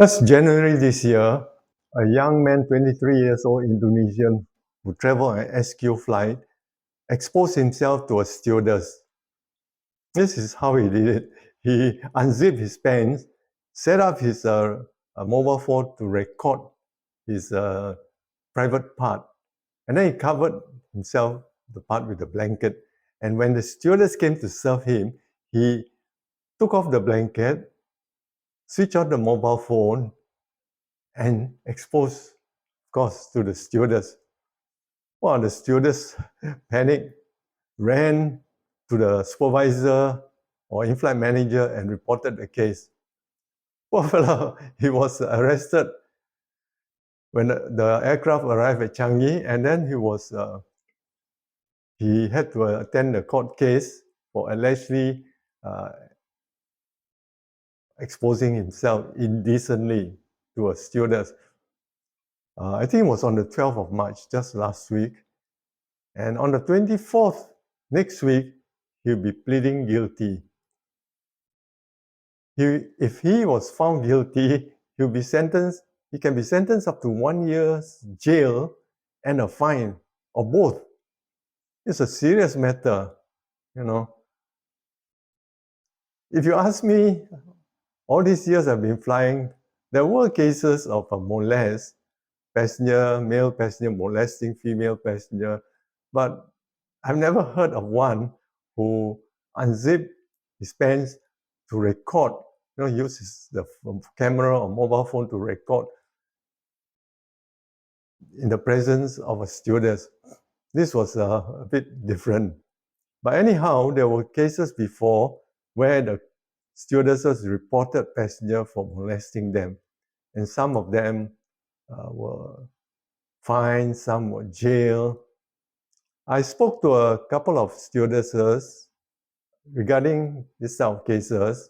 Last January this year, a young man, 23 years old, Indonesian, who traveled on an SQ flight, exposed himself to a stewardess. This is how he did it. He unzipped his pants, set up his mobile phone to record his private part, and then he covered himself, the part with a blanket. And when the stewardess came to serve him, he took off the blanket, switched on the mobile phone, and exposed, of course, to the stewardess. Well, the stewardess panicked, ran to the supervisor or in-flight manager and reported the case. Poor fellow, he was arrested when the aircraft arrived at Changi, and then he had to attend the court case for allegedly exposing himself indecently to a stewardess. I think it was on the 12th of March, just last week. And on the 24th, next week, he'll be pleading guilty. If he was found guilty, he can be sentenced up to 1 year's jail and a fine, or both. It's a serious matter, you know. If you ask me, all these years I've been flying, there were cases of a male passenger molesting female passenger, but I've never heard of one who unzipped his pants to record, uses the camera or mobile phone to record in the presence of a stewardess. This was a bit different. But anyhow, there were cases before where the stewardesses reported passengers for molesting them. And some of them were fined, some were jailed. I spoke to a couple of stewardesses regarding this type of cases,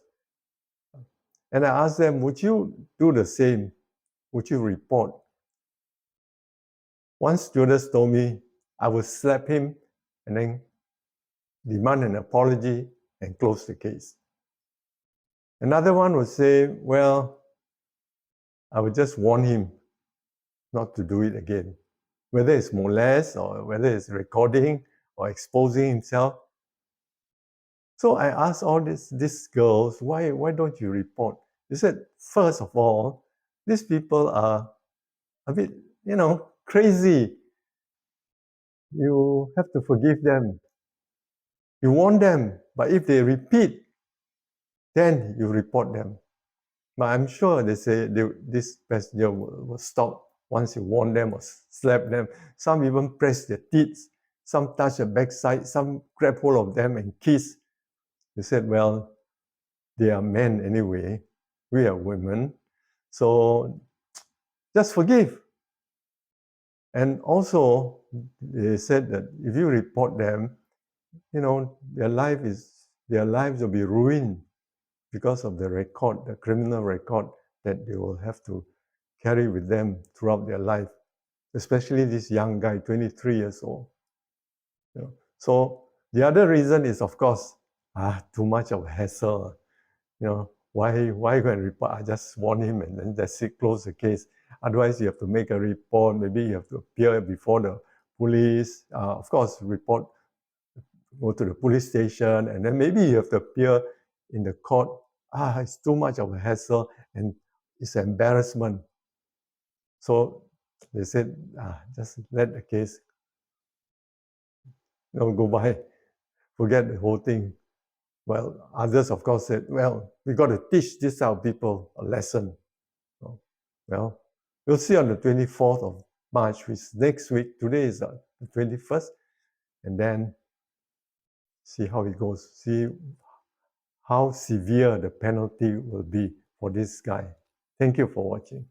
and I asked them, would you do the same? Would you report? One stewardess told me, I would slap him and then demand an apology and close the case. Another one would say, well, I would just warn him not to do it again. Whether it's molest or whether it's recording or exposing himself. So I asked all these girls, why don't you report? They said, first of all, these people are a bit, crazy. You have to forgive them. You warn them, but if they repeat, then you report them. But I'm sure they say this passenger will stop once you warn them or slap them. Some even press their teeth. Some touch the backside. Some grab hold of them and kiss. They said, well, they are men anyway. We are women. So just forgive. And also, they said that if you report them, their lives will be ruined because of the criminal record that they will have to carry with them throughout their life, especially this young guy, 23 years old. So the other reason is, of course, too much of a hassle. Why go and report? I just warn him and then that's it, close the case. Otherwise, you have to make a report. Maybe you have to appear before the police. Of course, report, go to the police station, and then maybe you have to appear in the court. It's too much of a hassle and it's an embarrassment. So they said, just let the case go by, forget the whole thing. Well, others, of course, said, well, we got to teach these type of people a lesson. Well, we'll see on the 24th of March, which is next week. Today is the 21st. And then see how it goes. See how severe the penalty will be for this guy. Thank you for watching.